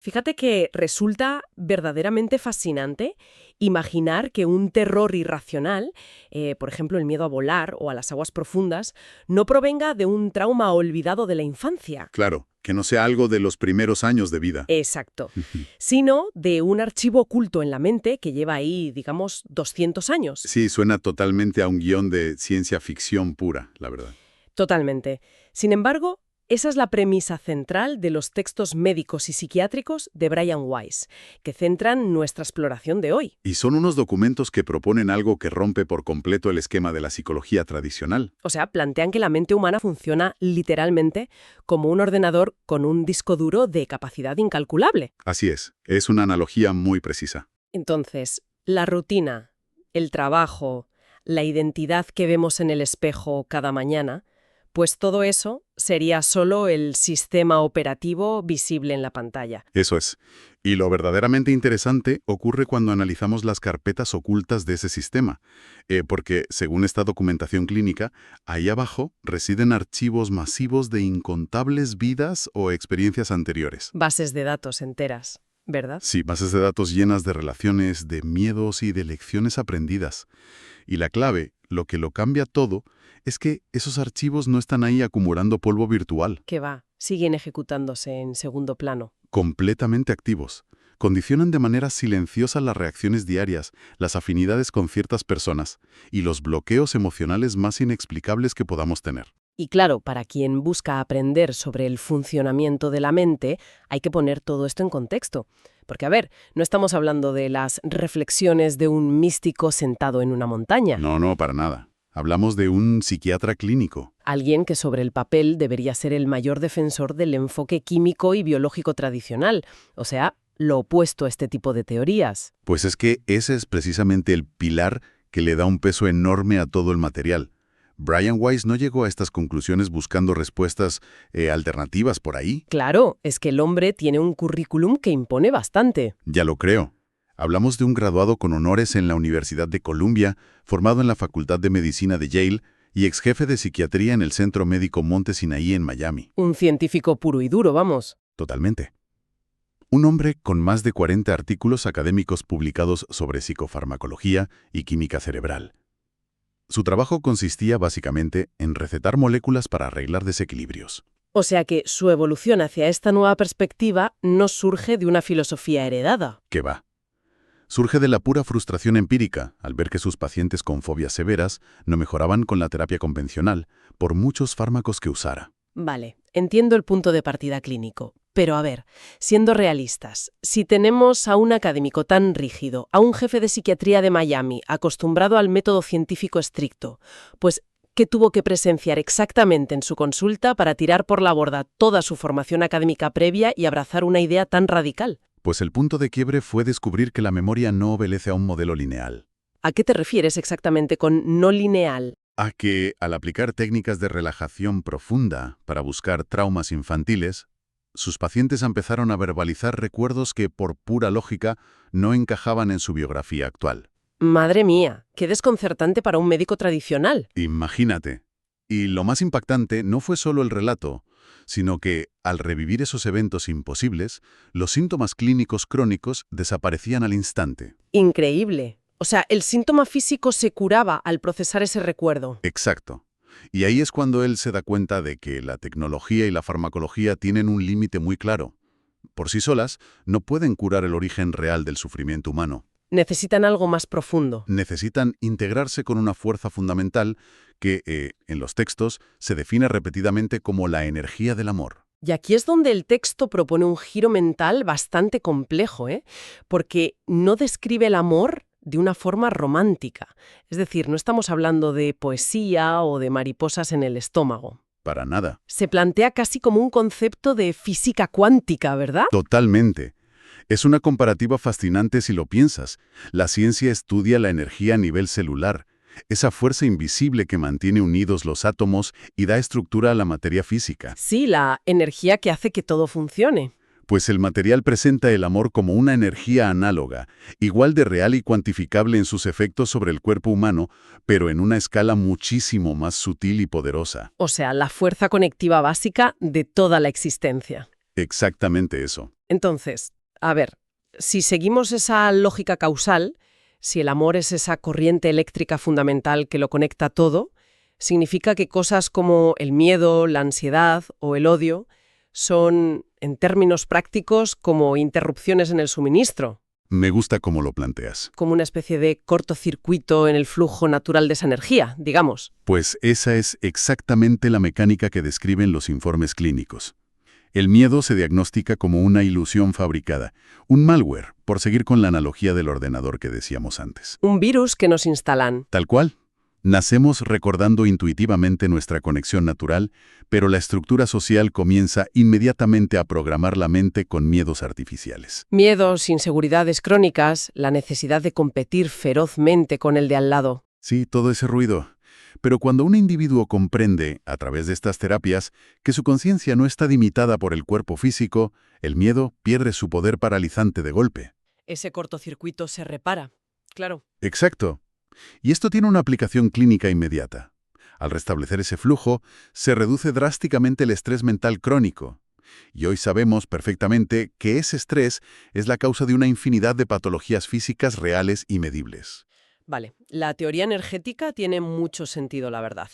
Fíjate que resulta verdaderamente fascinante imaginar que un terror irracional, por ejemplo el miedo a volar o a las aguas profundas, no provenga de un trauma olvidado de la infancia. Claro, que no sea algo de los primeros años de vida. Exacto. Sino de un archivo oculto en la mente que lleva ahí, digamos, 200 años. Sí, suena totalmente a un guión de ciencia ficción pura, la verdad. Totalmente. Sin embargo, esa es la premisa central de los textos médicos y psiquiátricos de Brian Weiss, que centran nuestra exploración de hoy. Y son unos documentos que proponen algo que rompe por completo el esquema de la psicología tradicional. O sea, plantean que la mente humana funciona literalmente como un ordenador con un disco duro de capacidad incalculable. Así es una analogía muy precisa. Entonces, la rutina, el trabajo, la identidad que vemos en el espejo cada mañana, pues todo eso sería solo el sistema operativo visible en la pantalla. Eso es. Y lo verdaderamente interesante ocurre cuando analizamos las carpetas ocultas de ese sistema, porque, según esta documentación clínica, ahí abajo residen archivos masivos de incontables vidas o experiencias anteriores. Bases de datos enteras, ¿verdad? Sí, bases de datos llenas de relaciones, de miedos y de lecciones aprendidas. Y la clave, lo que lo cambia todo, es que esos archivos no están ahí acumulando polvo virtual. Que va, siguen ejecutándose en segundo plano. Completamente activos. Condicionan de manera silenciosa las reacciones diarias, las afinidades con ciertas personas y los bloqueos emocionales más inexplicables que podamos tener. Y claro, para quien busca aprender sobre el funcionamiento de la mente, hay que poner todo esto en contexto. Porque, a ver, no estamos hablando de las reflexiones de un místico sentado en una montaña. No, para nada. Hablamos de un psiquiatra clínico. Alguien que sobre el papel debería ser el mayor defensor del enfoque químico y biológico tradicional. O sea, lo opuesto a este tipo de teorías. Pues es que ese es precisamente el pilar que le da un peso enorme a todo el material. Brian Weiss no llegó a estas conclusiones buscando respuestas alternativas por ahí. Claro, es que el hombre tiene un currículum que impone bastante. Ya lo creo. Hablamos de un graduado con honores en la Universidad de Columbia, formado en la Facultad de Medicina de Yale y ex jefe de psiquiatría en el Centro Médico Monte Sinaí en Miami. Un científico puro y duro, vamos. Totalmente. Un hombre con más de 40 artículos académicos publicados sobre psicofarmacología y química cerebral. Su trabajo consistía básicamente en recetar moléculas para arreglar desequilibrios. O sea que su evolución hacia esta nueva perspectiva no surge de una filosofía heredada. ¿Qué va? Surge de la pura frustración empírica al ver que sus pacientes con fobias severas no mejoraban con la terapia convencional, por muchos fármacos que usara. Vale, entiendo el punto de partida clínico. Pero a ver, siendo realistas, si tenemos a un académico tan rígido, a un jefe de psiquiatría de Miami acostumbrado al método científico estricto, pues ¿qué tuvo que presenciar exactamente en su consulta para tirar por la borda toda su formación académica previa y abrazar una idea tan radical? Pues el punto de quiebre fue descubrir que la memoria no obedece a un modelo lineal. ¿A qué te refieres exactamente con no lineal? A que, al aplicar técnicas de relajación profunda para buscar traumas infantiles, sus pacientes empezaron a verbalizar recuerdos que, por pura lógica, no encajaban en su biografía actual. Madre mía, qué desconcertante para un médico tradicional. Imagínate. Y lo más impactante no fue solo el relato, sino que, al revivir esos eventos imposibles, los síntomas clínicos crónicos desaparecían al instante. Increíble. O sea, el síntoma físico se curaba al procesar ese recuerdo. Exacto. Y ahí es cuando él se da cuenta de que la tecnología y la farmacología tienen un límite muy claro. Por sí solas, no pueden curar el origen real del sufrimiento humano. Necesitan algo más profundo. Necesitan integrarse con una fuerza fundamental que, en los textos, se define repetidamente como la energía del amor. Y aquí es donde el texto propone un giro mental bastante complejo, porque no describe el amor de una forma romántica. Es decir, no estamos hablando de poesía o de mariposas en el estómago. Para nada. Se plantea casi como un concepto de física cuántica, ¿verdad? Totalmente. Es una comparativa fascinante si lo piensas. La ciencia estudia la energía a nivel celular, esa fuerza invisible que mantiene unidos los átomos y da estructura a la materia física. Sí, la energía que hace que todo funcione. Pues el material presenta el amor como una energía análoga, igual de real y cuantificable en sus efectos sobre el cuerpo humano, pero en una escala muchísimo más sutil y poderosa. O sea, la fuerza conectiva básica de toda la existencia. Exactamente eso. Entonces, a ver, si seguimos esa lógica causal, si el amor es esa corriente eléctrica fundamental que lo conecta todo, significa que cosas como el miedo, la ansiedad o el odio son, en términos prácticos, como interrupciones en el suministro, Me gusta cómo lo planteas. como una especie de cortocircuito en el flujo natural de esa energía, digamos. Pues esa es exactamente la mecánica que describen los informes clínicos. El miedo se diagnostica como una ilusión fabricada, un malware, por seguir con la analogía del ordenador que decíamos antes. Un virus que nos instalan. Tal cual. Nacemos recordando intuitivamente nuestra conexión natural, pero la estructura social comienza inmediatamente a programar la mente con miedos artificiales. Miedos, inseguridades crónicas, la necesidad de competir ferozmente con el de al lado. Sí, todo ese ruido. Pero cuando un individuo comprende, a través de estas terapias, que su conciencia no está limitada por el cuerpo físico, el miedo pierde su poder paralizante de golpe. Ese cortocircuito se repara. Claro. Exacto. Y esto tiene una aplicación clínica inmediata. Al restablecer ese flujo, se reduce drásticamente el estrés mental crónico. Y hoy sabemos perfectamente que ese estrés es la causa de una infinidad de patologías físicas reales y medibles. Vale, la teoría energética tiene mucho sentido, la verdad.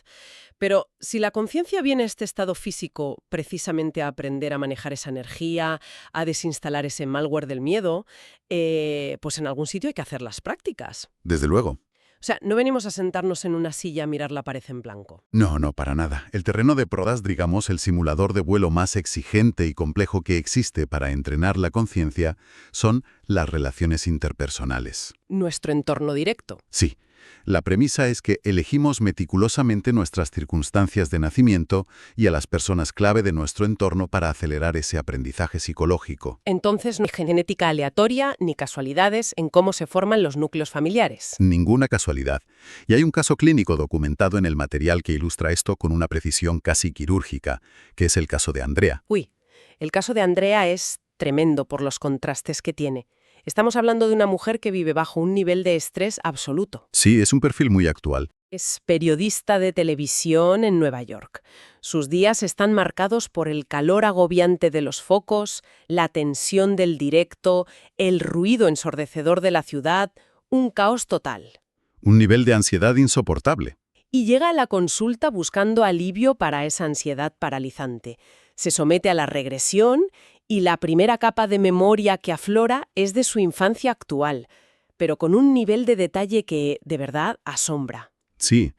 Pero si la conciencia viene a este estado físico precisamente a aprender a manejar esa energía, a desinstalar ese malware del miedo, pues en algún sitio hay que hacer las prácticas. Desde luego. O sea, no venimos a sentarnos en una silla a mirar la pared en blanco. No, no, para nada. El terreno de pruebas, digamos, el simulador de vuelo más exigente y complejo que existe para entrenar la conciencia, son las relaciones interpersonales. Nuestro entorno directo. Sí. La premisa es que elegimos meticulosamente nuestras circunstancias de nacimiento y a las personas clave de nuestro entorno para acelerar ese aprendizaje psicológico. Entonces, no hay genética aleatoria ni casualidades en cómo se forman los núcleos familiares. Ninguna casualidad. Y hay un caso clínico documentado en el material que ilustra esto con una precisión casi quirúrgica, que es el caso de Andrea. Uy, el caso de Andrea es tremendo por los contrastes que tiene. Estamos hablando de una mujer que vive bajo un nivel de estrés absoluto. Sí, es un perfil muy actual. Es periodista de televisión en Nueva York. Sus días están marcados por el calor agobiante de los focos, la tensión del directo, el ruido ensordecedor de la ciudad, un caos total. Un nivel de ansiedad insoportable. Y llega a la consulta buscando alivio para esa ansiedad paralizante. Se somete a la regresión y la primera capa de memoria que aflora es de su infancia actual, pero con un nivel de detalle que, de verdad, asombra. Sí,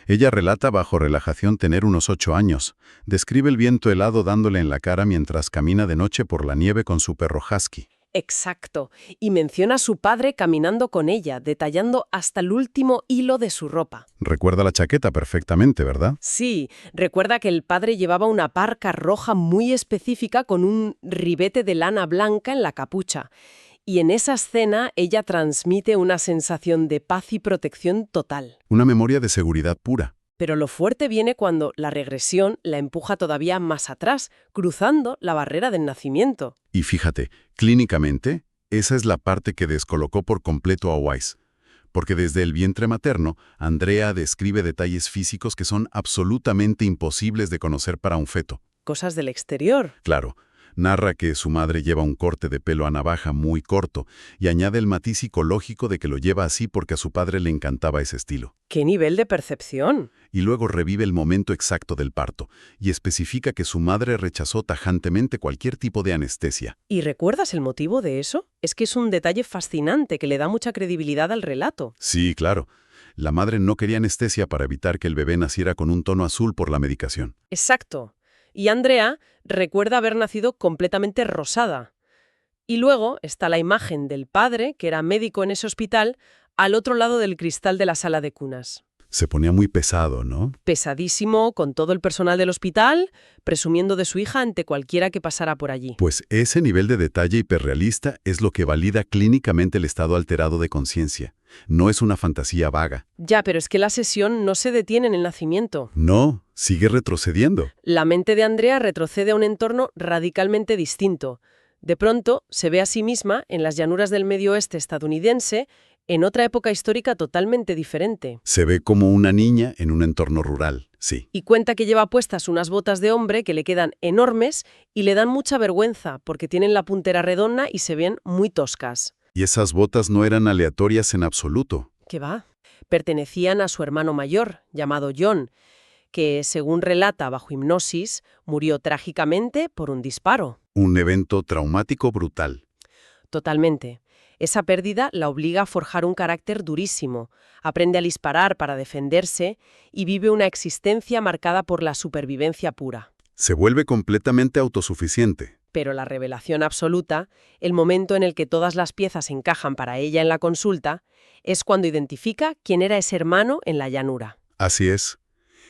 ella relata bajo relajación tener unos 8 años. Describe el viento helado dándole en la cara mientras camina de noche por la nieve con su perro husky. Exacto. Y menciona a su padre caminando con ella, detallando hasta el último hilo de su ropa. Recuerda la chaqueta perfectamente, ¿verdad? Sí, recuerda que el padre llevaba una parca roja muy específica con un ribete de lana blanca en la capucha. Y en esa escena ella transmite una sensación de paz y protección total. Una memoria de seguridad pura. Pero lo fuerte viene cuando la regresión la empuja todavía más atrás, cruzando la barrera del nacimiento. Y fíjate, clínicamente, esa es la parte que descolocó por completo a Weiss. Porque desde el vientre materno, Andrea describe detalles físicos que son absolutamente imposibles de conocer para un feto. Cosas del exterior. Claro, narra que su madre lleva un corte de pelo a navaja muy corto y añade el matiz psicológico de que lo lleva así porque a su padre le encantaba ese estilo. ¡Qué nivel de percepción! Y luego revive el momento exacto del parto y especifica que su madre rechazó tajantemente cualquier tipo de anestesia. ¿Y recuerdas el motivo de eso? Es que es un detalle fascinante que le da mucha credibilidad al relato. Sí, claro. La madre no quería anestesia para evitar que el bebé naciera con un tono azul por la medicación. Exacto. Y Andrea recuerda haber nacido completamente rosada. Y luego está la imagen del padre, que era médico en ese hospital, al otro lado del cristal de la sala de cunas. Se ponía muy pesado, ¿no? Pesadísimo, con todo el personal del hospital, presumiendo de su hija ante cualquiera que pasara por allí. Pues ese nivel de detalle hiperrealista es lo que valida clínicamente el estado alterado de conciencia. No es una fantasía vaga. Ya, pero es que la sesión no se detiene en el nacimiento. No, sigue retrocediendo. La mente de Andrea retrocede a un entorno radicalmente distinto. De pronto, se ve a sí misma en las llanuras del medio oeste estadounidense, en otra época histórica totalmente diferente. Se ve como una niña en un entorno rural, sí. Y cuenta que lleva puestas unas botas de hombre que le quedan enormes y le dan mucha vergüenza porque tienen la puntera redonda y se ven muy toscas. Y esas botas no eran aleatorias en absoluto. ¿Qué va? Pertenecían a su hermano mayor, llamado John, que, según relata bajo hipnosis, murió trágicamente por un disparo. Un evento traumático brutal. Totalmente. Esa pérdida la obliga a forjar un carácter durísimo, aprende a disparar para defenderse y vive una existencia marcada por la supervivencia pura. Se vuelve completamente autosuficiente. Pero la revelación absoluta, el momento en el que todas las piezas encajan para ella en la consulta, es cuando identifica quién era ese hermano en la llanura. Así es.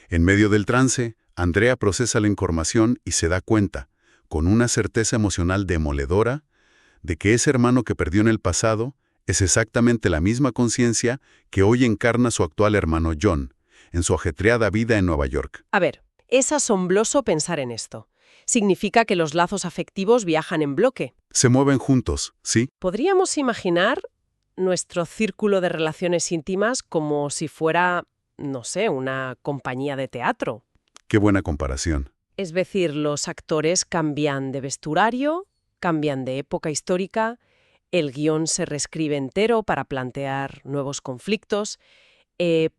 En medio del trance, Andrea procesa la información y se da cuenta, con una certeza emocional demoledora, de que ese hermano que perdió en el pasado es exactamente la misma conciencia que hoy encarna su actual hermano John, en su ajetreada vida en Nueva York. A ver, es asombroso pensar en esto. Significa que los lazos afectivos viajan en bloque. Se mueven juntos, ¿sí? Podríamos imaginar nuestro círculo de relaciones íntimas como si fuera, no sé, una compañía de teatro. Qué buena comparación. Es decir, los actores cambian de vestuario, cambian de época histórica, el guión se reescribe entero para plantear nuevos conflictos,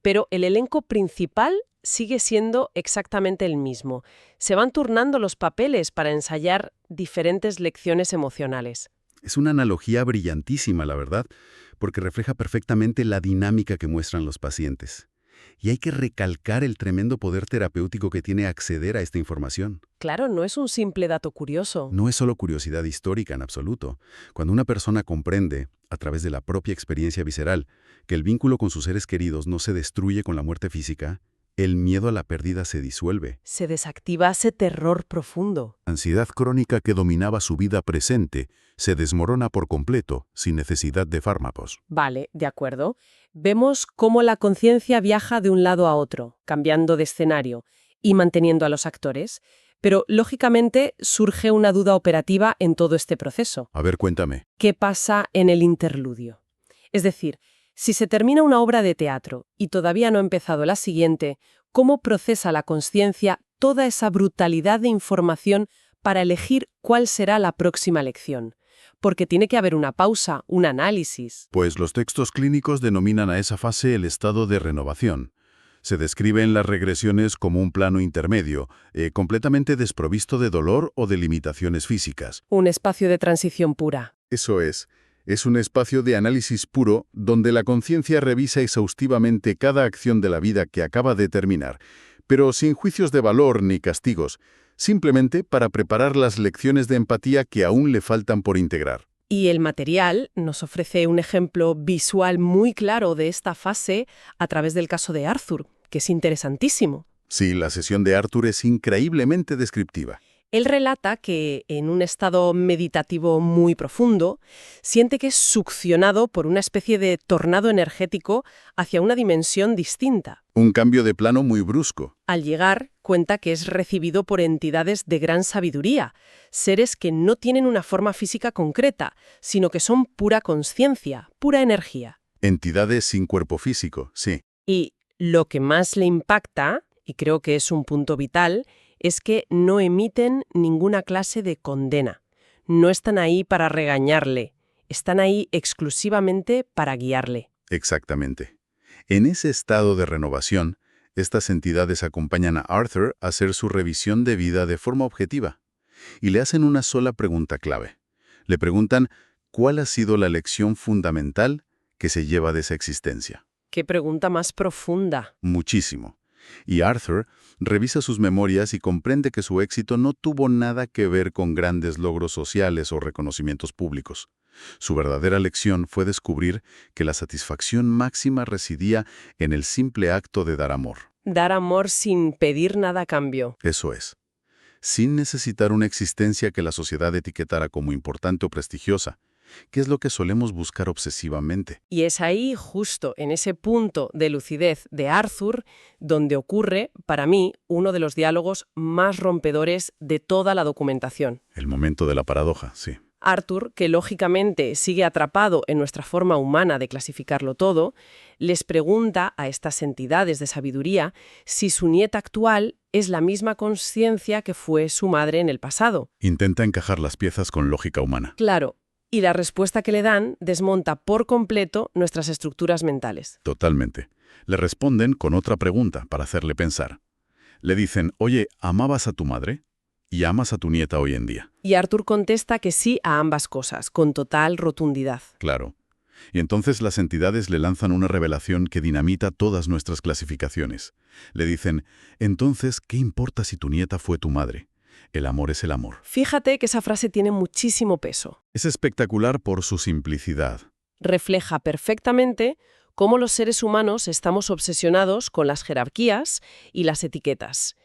pero el elenco principal sigue siendo exactamente el mismo. Se van turnando los papeles para ensayar diferentes lecciones emocionales. Es una analogía brillantísima, la verdad, porque refleja perfectamente la dinámica que muestran los pacientes. Y hay que recalcar el tremendo poder terapéutico que tiene acceder a esta información. Claro, no es un simple dato curioso. No es solo curiosidad histórica en absoluto. Cuando una persona comprende, a través de la propia experiencia visceral, que el vínculo con sus seres queridos no se destruye con la muerte física, el miedo a la pérdida se disuelve. Se desactiva ese terror profundo. La ansiedad crónica que dominaba su vida presente se desmorona por completo, sin necesidad de fármacos. Vale, de acuerdo. Vemos cómo la conciencia viaja de un lado a otro, cambiando de escenario y manteniendo a los actores, pero lógicamente surge una duda operativa en todo este proceso. A ver, cuéntame. ¿Qué pasa en el interludio? Es decir, si se termina una obra de teatro y todavía no ha empezado la siguiente, ¿cómo procesa la conciencia toda esa brutalidad de información para elegir cuál será la próxima lección? Porque tiene que haber una pausa, un análisis. Pues los textos clínicos denominan a esa fase el estado de renovación. Se describe en las regresiones como un plano intermedio, completamente desprovisto de dolor o de limitaciones físicas. Un espacio de transición pura. Eso es un espacio de análisis puro donde la conciencia revisa exhaustivamente cada acción de la vida que acaba de terminar, pero sin juicios de valor ni castigos, simplemente para preparar las lecciones de empatía que aún le faltan por integrar. Y el material nos ofrece un ejemplo visual muy claro de esta fase a través del caso de Arthur, que es interesantísimo. Sí, la sesión de Arthur es increíblemente descriptiva. Él relata que, en un estado meditativo muy profundo, siente que es succionado por una especie de tornado energético hacia una dimensión distinta. Un cambio de plano muy brusco. Al llegar, cuenta que es recibido por entidades de gran sabiduría, seres que no tienen una forma física concreta, sino que son pura conciencia, pura energía. Entidades sin cuerpo físico, sí. Y lo que más le impacta, y creo que es un punto vital, es que no emiten ninguna clase de condena. No están ahí para regañarle, están ahí exclusivamente para guiarle. Exactamente. En ese estado de renovación, estas entidades acompañan a Arthur a hacer su revisión de vida de forma objetiva. Y le hacen una sola pregunta clave. Le preguntan cuál ha sido la lección fundamental que se lleva de esa existencia. ¡Qué pregunta más profunda! Muchísimo. Y Arthur revisa sus memorias y comprende que su éxito no tuvo nada que ver con grandes logros sociales o reconocimientos públicos. Su verdadera lección fue descubrir que la satisfacción máxima residía en el simple acto de dar amor. Dar amor sin pedir nada a cambio. Eso es. Sin necesitar una existencia que la sociedad etiquetara como importante o prestigiosa, que es lo que solemos buscar obsesivamente. Y es ahí, justo en ese punto de lucidez de Arthur, donde ocurre, para mí, uno de los diálogos más rompedores de toda la documentación. El momento de la paradoja, sí. Arthur, que lógicamente sigue atrapado en nuestra forma humana de clasificarlo todo, les pregunta a estas entidades de sabiduría si su nieta actual es la misma conciencia que fue su madre en el pasado. Intenta encajar las piezas con lógica humana. Claro, y la respuesta que le dan desmonta por completo nuestras estructuras mentales. Totalmente. Le responden con otra pregunta para hacerle pensar. Le dicen, oye, ¿amabas a tu madre? ¿Y amas a tu nieta hoy en día? Y Arthur contesta que sí a ambas cosas, con total rotundidad. Claro. Y entonces las entidades le lanzan una revelación que dinamita todas nuestras clasificaciones. Le dicen, entonces, ¿qué importa si tu nieta fue tu madre? El amor es el amor. Fíjate que esa frase tiene muchísimo peso. Es espectacular por su simplicidad. Refleja perfectamente cómo los seres humanos estamos obsesionados con las jerarquías y las etiquetas.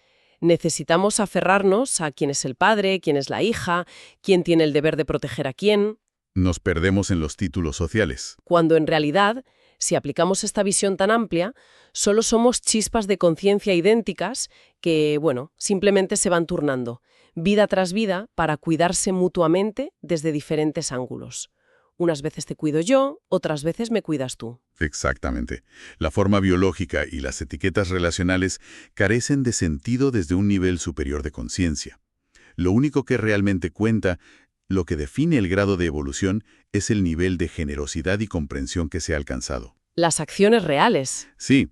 Necesitamos aferrarnos a quién es el padre, quién es la hija, quién tiene el deber de proteger a quién, Nos perdemos en los títulos sociales. cuando en realidad, si aplicamos esta visión tan amplia, solo somos chispas de conciencia idénticas que, bueno, simplemente se van turnando, vida tras vida, para cuidarse mutuamente desde diferentes ángulos. Unas veces te cuido yo, otras veces me cuidas tú. Exactamente. La forma biológica y las etiquetas relacionales carecen de sentido desde un nivel superior de conciencia. Lo único que realmente cuenta, lo que define el grado de evolución, es el nivel de generosidad y comprensión que se ha alcanzado. Las acciones reales. Sí,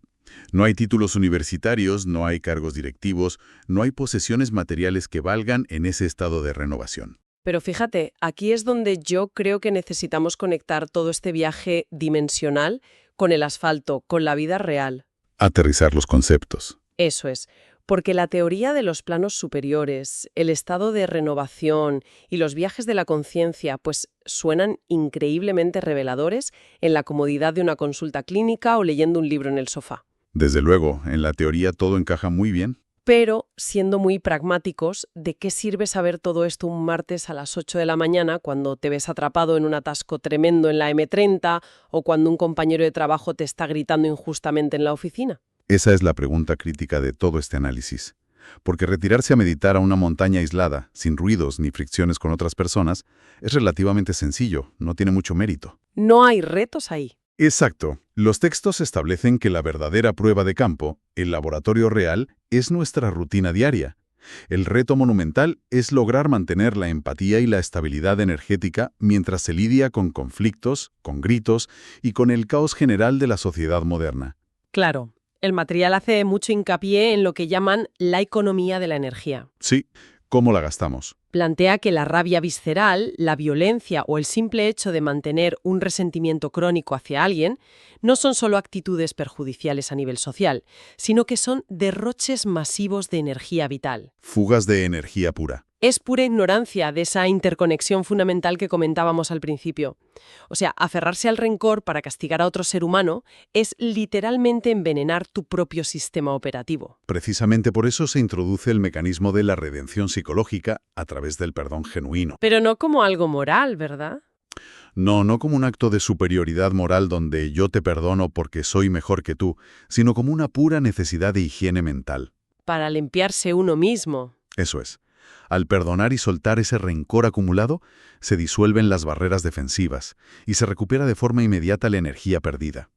no hay títulos universitarios, no hay cargos directivos, no hay posesiones materiales que valgan en ese estado de renovación. Pero fíjate, aquí es donde yo creo que necesitamos conectar todo este viaje dimensional con el asfalto, con la vida real. Aterrizar los conceptos. Eso es, porque la teoría de los planos superiores, el estado de renovación y los viajes de la conciencia, pues suenan increíblemente reveladores en la comodidad de una consulta clínica o leyendo un libro en el sofá. Desde luego, en la teoría todo encaja muy bien. Pero, siendo muy pragmáticos, ¿de qué sirve saber todo esto un martes a las 8 de la mañana cuando te ves atrapado en un atasco tremendo en la M30 o cuando un compañero de trabajo te está gritando injustamente en la oficina? Esa es la pregunta crítica de todo este análisis. Porque retirarse a meditar a una montaña aislada, sin ruidos ni fricciones con otras personas, es relativamente sencillo, no tiene mucho mérito. No hay retos ahí. Exacto. Los textos establecen que la verdadera prueba de campo, el laboratorio real, es nuestra rutina diaria. El reto monumental es lograr mantener la empatía y la estabilidad energética mientras se lidia con conflictos, con gritos y con el caos general de la sociedad moderna. Claro, el material hace mucho hincapié en lo que llaman la economía de la energía. Sí, ¿cómo la gastamos? Plantea que la rabia visceral, la violencia o el simple hecho de mantener un resentimiento crónico hacia alguien no son solo actitudes perjudiciales a nivel social, sino que son derroches masivos de energía vital. Fugas de energía pura. Es pura ignorancia de esa interconexión fundamental que comentábamos al principio. O sea, aferrarse al rencor para castigar a otro ser humano es literalmente envenenar tu propio sistema operativo. Precisamente por eso se introduce el mecanismo de la redención psicológica a través del perdón genuino. Pero no como algo moral, ¿verdad? No como un acto de superioridad moral donde yo te perdono porque soy mejor que tú, sino como una pura necesidad de higiene mental. Para limpiarse uno mismo. Eso es. Al perdonar y soltar ese rencor acumulado, se disuelven las barreras defensivas y se recupera de forma inmediata la energía perdida.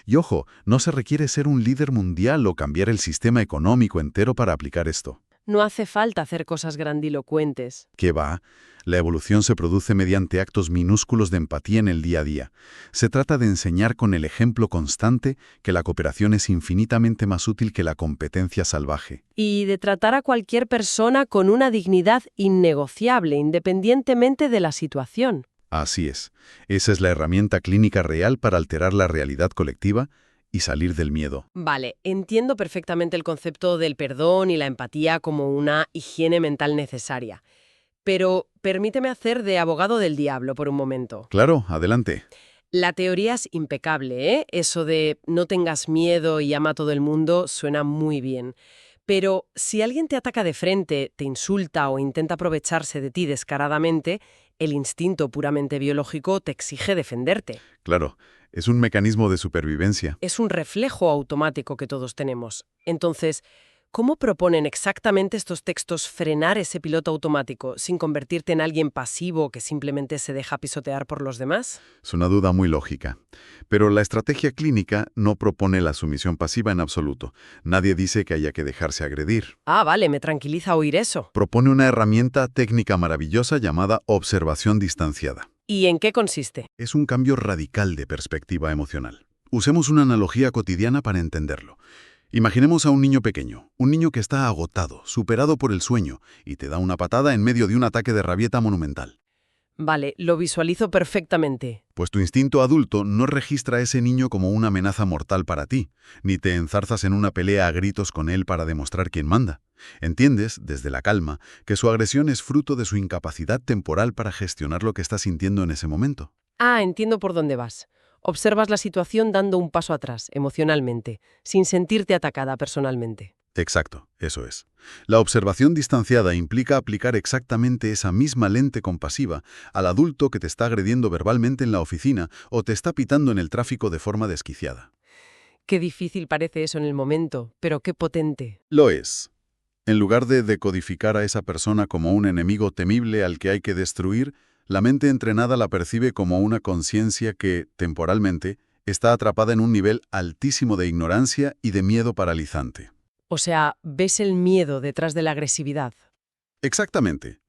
Y ojo, no se requiere ser un líder mundial o cambiar el sistema económico entero para aplicar esto. No hace falta hacer cosas grandilocuentes. ¿Qué va? La evolución se produce mediante actos minúsculos de empatía en el día a día. Se trata de enseñar con el ejemplo constante que la cooperación es infinitamente más útil que la competencia salvaje. Y de tratar a cualquier persona con una dignidad innegociable, independientemente de la situación. Así es. Esa es la herramienta clínica real para alterar la realidad colectiva y salir del miedo. Vale, entiendo perfectamente el concepto del perdón y la empatía como una higiene mental necesaria. Pero permíteme hacer de abogado del diablo por un momento. Claro, adelante. La teoría es impecable, ¿eh? Eso de no tengas miedo y ama a todo el mundo suena muy bien. Pero si alguien te ataca de frente, te insulta o intenta aprovecharse de ti descaradamente, el instinto puramente biológico te exige defenderte. Claro, es un mecanismo de supervivencia. Es un reflejo automático que todos tenemos. Entonces, ¿Cómo proponen exactamente estos textos frenar ese piloto automático sin convertirte en alguien pasivo que simplemente se deja pisotear por los demás? Es una duda muy lógica. Pero la estrategia clínica no propone la sumisión pasiva en absoluto. Nadie dice que haya que dejarse agredir. Ah, vale, me tranquiliza oír eso. Propone una herramienta técnica maravillosa llamada observación distanciada. ¿Y en qué consiste? Es un cambio radical de perspectiva emocional. Usemos una analogía cotidiana para entenderlo. Imaginemos a un niño pequeño, un niño que está agotado, superado por el sueño, y te da una patada en medio de un ataque de rabieta monumental. Vale, lo visualizo perfectamente. Pues tu instinto adulto no registra a ese niño como una amenaza mortal para ti, ni te enzarzas en una pelea a gritos con él para demostrar quién manda. Entiendes, desde la calma, que su agresión es fruto de su incapacidad temporal para gestionar lo que está sintiendo en ese momento. Ah, entiendo por dónde vas. Observas la situación dando un paso atrás, emocionalmente, sin sentirte atacada personalmente. Exacto, eso es. La observación distanciada implica aplicar exactamente esa misma lente compasiva al adulto que te está agrediendo verbalmente en la oficina o te está pitando en el tráfico de forma desquiciada. Qué difícil parece eso en el momento, pero qué potente. Lo es. En lugar de decodificar a esa persona como un enemigo temible al que hay que destruir, la mente entrenada la percibe como una conciencia que, temporalmente, está atrapada en un nivel altísimo de ignorancia y de miedo paralizante. O sea, ves el miedo detrás de la agresividad. Exactamente.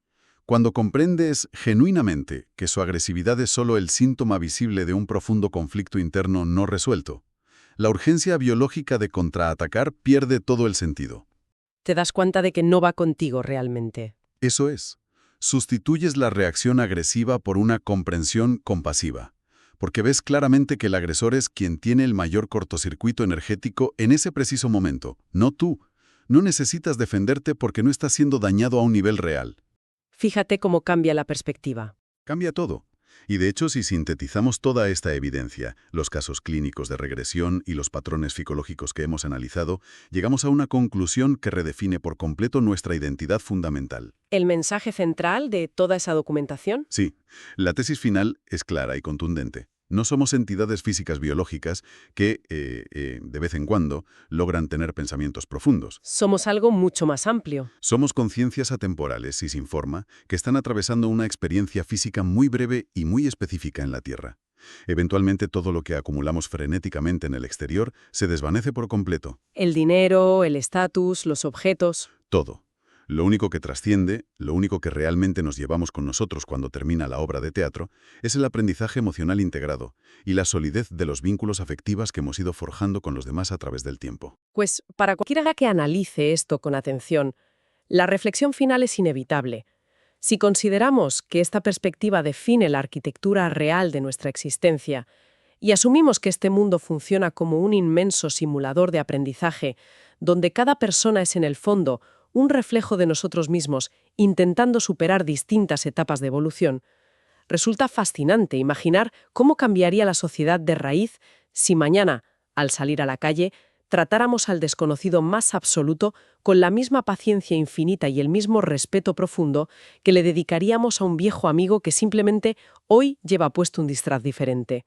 Cuando comprendes genuinamente que su agresividad es solo el síntoma visible de un profundo conflicto interno no resuelto, la urgencia biológica de contraatacar pierde todo el sentido. Te das cuenta de que no va contigo realmente. Eso es. Sustituyes la reacción agresiva por una comprensión compasiva, porque ves claramente que el agresor es quien tiene el mayor cortocircuito energético en ese preciso momento, no tú. No necesitas defenderte porque no estás siendo dañado a un nivel real. Fíjate cómo cambia la perspectiva. Cambia todo. Y de hecho, si sintetizamos toda esta evidencia, los casos clínicos de regresión y los patrones psicológicos que hemos analizado, llegamos a una conclusión que redefine por completo nuestra identidad fundamental. ¿El mensaje central de toda esa documentación? Sí, la tesis final es clara y contundente. No somos entidades físicas biológicas que, de vez en cuando, logran tener pensamientos profundos. Somos algo mucho más amplio. Somos conciencias atemporales, si se informa, que están atravesando una experiencia física muy breve y muy específica en la Tierra. Eventualmente todo lo que acumulamos frenéticamente en el exterior se desvanece por completo. El dinero, el estatus, los objetos. Todo. Lo único que trasciende, lo único que realmente nos llevamos con nosotros cuando termina la obra de teatro, es el aprendizaje emocional integrado y la solidez de los vínculos afectivos que hemos ido forjando con los demás a través del tiempo. Pues para cualquiera que analice esto con atención, la reflexión final es inevitable. Si consideramos que esta perspectiva define la arquitectura real de nuestra existencia y asumimos que este mundo funciona como un inmenso simulador de aprendizaje, donde cada persona es en el fondo un reflejo de nosotros mismos intentando superar distintas etapas de evolución, resulta fascinante imaginar cómo cambiaría la sociedad de raíz si mañana, al salir a la calle, tratáramos al desconocido más absoluto con la misma paciencia infinita y el mismo respeto profundo que le dedicaríamos a un viejo amigo que simplemente hoy lleva puesto un disfraz diferente.